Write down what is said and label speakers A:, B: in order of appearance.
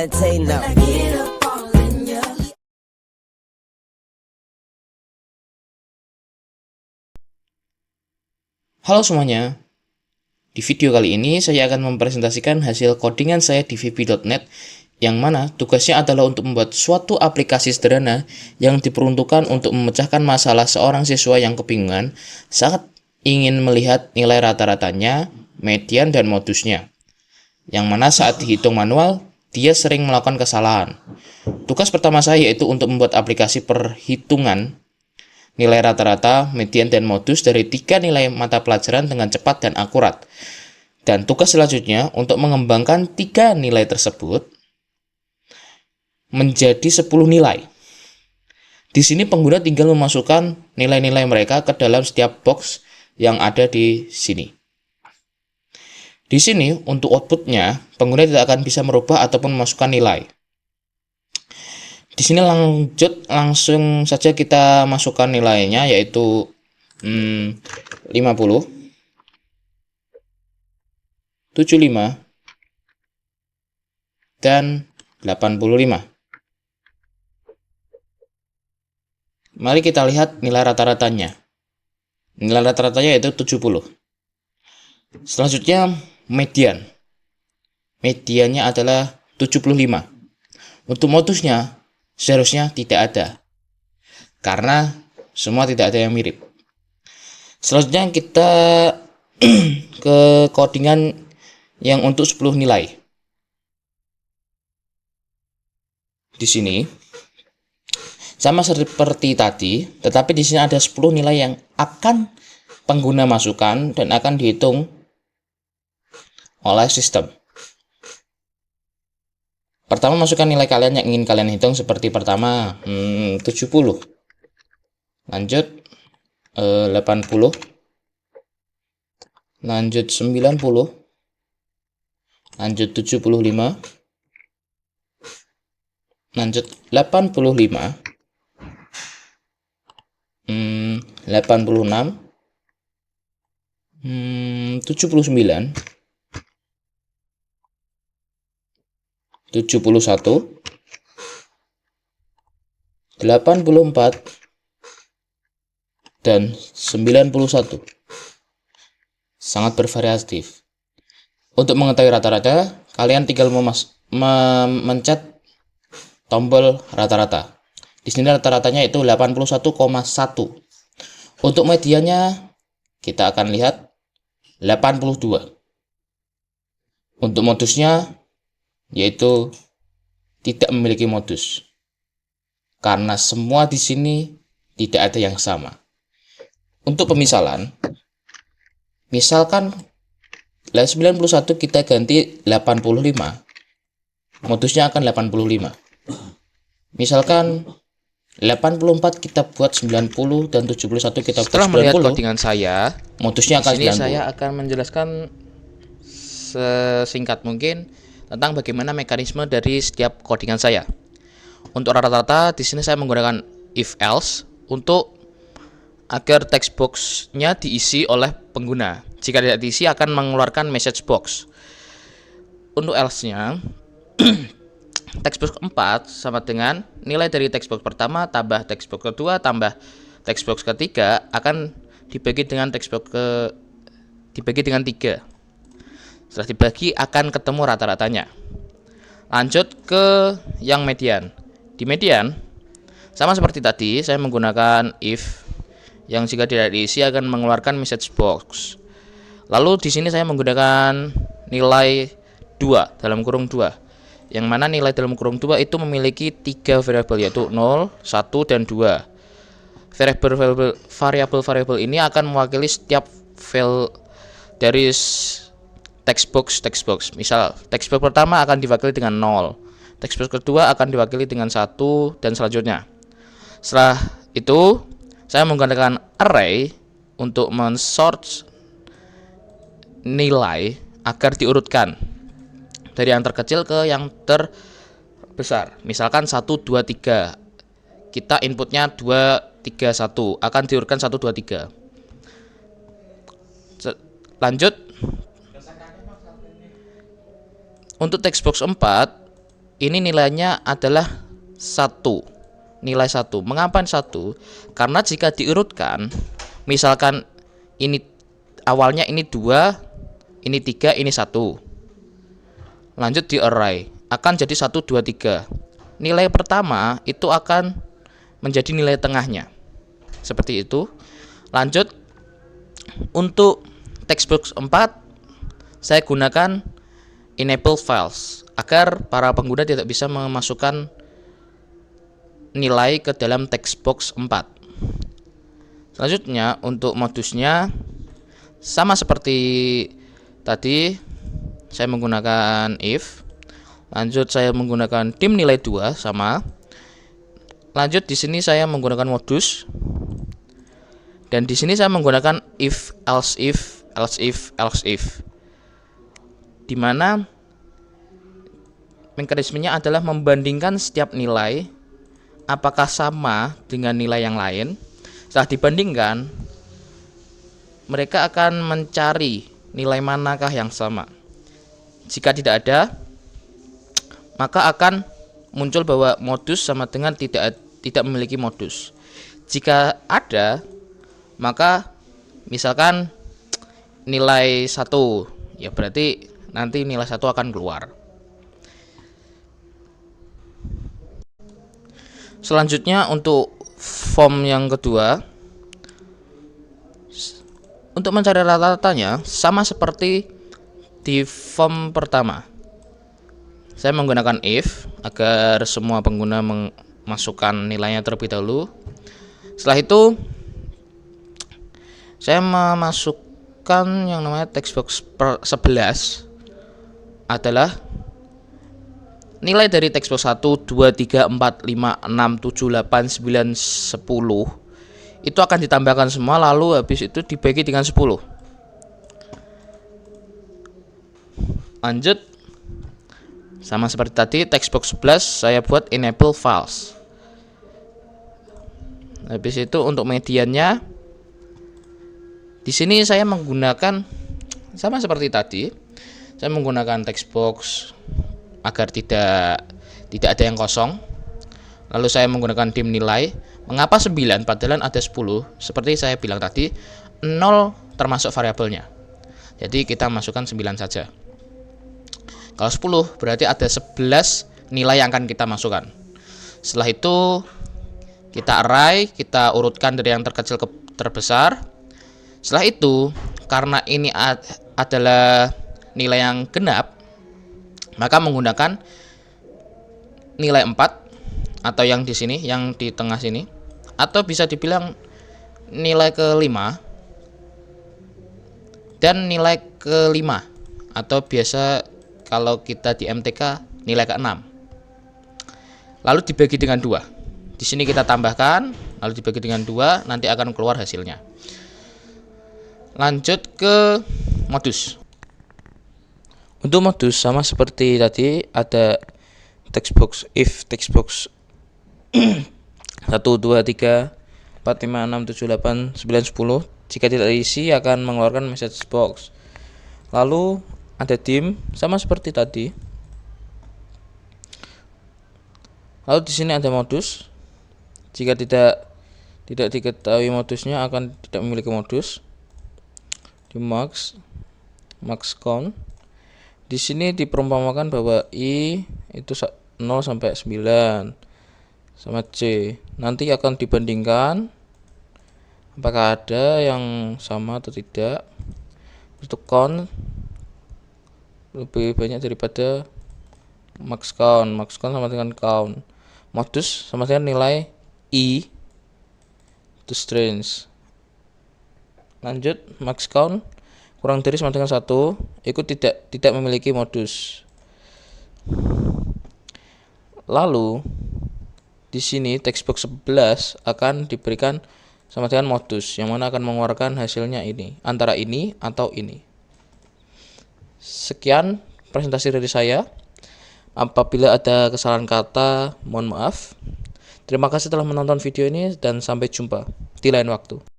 A: meditate now.
B: Halo semuanya, di video kali ini saya akan mempresentasikan hasil codingan saya di vp.net yang mana tugasnya adalah untuk membuat suatu aplikasi sederhana yang diperuntukkan untuk memecahkan masalah seorang siswa yang kebingungan saat ingin melihat nilai rata-ratanya, median, dan modusnya. Yang mana saat dihitung manual, dia sering melakukan kesalahan. Tugas pertama saya yaitu untuk membuat aplikasi perhitungan nilai rata-rata, median, dan modus dari 3 nilai mata pelajaran dengan cepat dan akurat. Dan tugas selanjutnya untuk mengembangkan 3 nilai tersebut menjadi 10 nilai. Di sini pengguna tinggal memasukkan nilai-nilai mereka ke dalam setiap box yang ada di sini. Di sini, untuk outputnya, pengguna tidak akan bisa merubah ataupun memasukkan nilai. Di sini langsung saja kita masukkan nilainya, yaitu 50, 75, dan 85. Mari kita lihat nilai rata-ratanya. Nilai rata-ratanya yaitu 70. Selanjutnya, median. Mediannya adalah 75. Untuk modusnya, seharusnya tidak ada. Karena semua tidak ada yang mirip. Selanjutnya kita ke codingan yang untuk 10 nilai. Di sini sama seperti tadi, tetapi di sini ada 10 nilai yang akan pengguna masukkan dan akan dihitung oleh sistem. Pertama, masukkan nilai kalian yang ingin kalian hitung, seperti pertama 70, lanjut 80, lanjut 90, lanjut 75, lanjut 85, 86, 79, 71, 84, dan 91. Sangat bervariatif. Untuk mengetahui rata-rata, kalian tinggal memencet tombol rata-rata. Di sini rata-ratanya itu 81,1. Untuk medianya kita akan lihat 82. Untuk modusnya yaitu tidak memiliki modus. Karena semua di sini tidak ada yang sama. Untuk pemisalan, misalkan 91 kita ganti 85, modusnya akan 85. Misalkan 84 kita buat 90 dan 71 kita buat 90. Setelah melihat codingan saya, modusnya akan 90. Di sini saya akan menjelaskan sesingkat mungkin tentang bagaimana mekanisme dari setiap codingan saya. Untuk rata-rata di sini saya menggunakan if else untuk agar text box-nya diisi oleh pengguna. Jika tidak diisi akan mengeluarkan message box. Untuk else-nya text box 4 sama dengan nilai dari text box pertama tambah text box kedua tambah text box ketiga akan dibagi dengan dibagi dengan 3. Setelah dibagi akan ketemu rata-ratanya. Lanjut ke yang median. Di median sama seperti tadi, saya menggunakan if yang jika tidak diisi akan mengeluarkan message box. Lalu di sini saya menggunakan nilai 2 dalam kurung 2. Yang mana nilai dalam kurung 2 itu memiliki 3 variabel, yaitu 0, 1, dan 2. Variabel ini akan mewakili setiap file dari text box. Misal text box pertama akan diwakili dengan 0, text box kedua akan diwakili dengan 1, dan selanjutnya. Setelah itu saya menggunakan array untuk mensort nilai agar diurutkan dari yang terkecil ke yang terbesar. Misalkan 1, 2, 3. Kita inputnya 2, 3, 1. Akan diurutkan 1, 2, 3. Lanjut. Untuk text box 4 ini nilainya adalah 1. Nilai 1. Mengapa 1? Karena jika diurutkan, misalkan ini awalnya ini 2, ini 3, ini 1. Lanjut di array, akan jadi 1, 2, 3. Nilai pertama itu akan menjadi nilai tengahnya. Seperti itu. Lanjut untuk textbox 4, saya gunakan enable files agar para pengguna tidak bisa memasukkan nilai ke dalam textbox 4. Selanjutnya untuk modusnya sama seperti tadi, saya menggunakan if. Lanjut saya menggunakan dim nilai 2 sama. Lanjut di sini saya menggunakan modus. Dan di sini saya menggunakan if else if else if else if. Di mana mekanismenya adalah membandingkan setiap nilai apakah sama dengan nilai yang lain. Setelah dibandingkan, mereka akan mencari nilai manakah yang sama. Jika tidak ada, maka akan muncul bahwa modus sama dengan tidak memiliki modus. Jika ada, maka misalkan nilai 1, ya berarti nanti nilai 1 akan keluar. Selanjutnya untuk form yang kedua, untuk mencari rata-ratanya sama seperti di form pertama. Saya menggunakan if agar semua pengguna memasukkan nilainya terlebih dahulu. Setelah itu saya memasukkan yang namanya textbox 11 adalah nilai dari textbox 1, 2, 3, 4, 5, 6, 7, 8, 9, 10 itu akan ditambahkan semua, lalu habis itu dibagi dengan 10. Lanjut, sama seperti tadi, textbox 11 saya buat enable files. Habis itu untuk mediannya, di sini saya menggunakan sama seperti tadi, saya menggunakan textbox agar tidak ada yang kosong. Lalu saya menggunakan dim nilai. Mengapa 9 padahal ada 10? Seperti saya bilang tadi, 0 termasuk variabelnya. Jadi kita masukkan 9 saja. Kalau 10 berarti ada 11 nilai yang akan kita masukkan. Setelah itu kita array, kita urutkan dari yang terkecil ke terbesar. Setelah itu, karena ini adalah nilai yang genap, maka menggunakan nilai 4 atau yang di sini, yang di tengah sini, atau bisa dibilang nilai ke-5 dan nilai ke-5, atau biasa kalau kita di MTK nilai ke-6. Lalu dibagi dengan 2. Di sini kita tambahkan, lalu dibagi dengan 2, nanti akan keluar hasilnya. Lanjut ke modus. Untuk modus sama seperti tadi, ada textbox if textbox 1, 2, 3, 4, 5, 6, 7, 8, 9, 10. Jika tidak diisi akan mengeluarkan message box. Lalu ada dim sama seperti tadi. Lalu di sini ada modus. Jika tidak diketahui modusnya akan tidak memiliki modus. Di max count. Di sini diperumpamakan bahwa i itu 0 sampai 9 sama c. Nanti akan dibandingkan apakah ada yang sama atau tidak. Untuk count lebih banyak daripada max count. Max count sama dengan count. Modus sama dengan nilai i itu strings. Lanjut, max count kurang dari sama dengan 1, itu tidak memiliki modus. Lalu di sini textbox 11 akan diberikan sama dengan modus, yang mana akan mengeluarkan hasilnya ini, antara ini atau ini. Sekian presentasi dari saya. Apabila ada kesalahan kata, mohon maaf. Terima kasih telah menonton video ini dan sampai jumpa di lain waktu.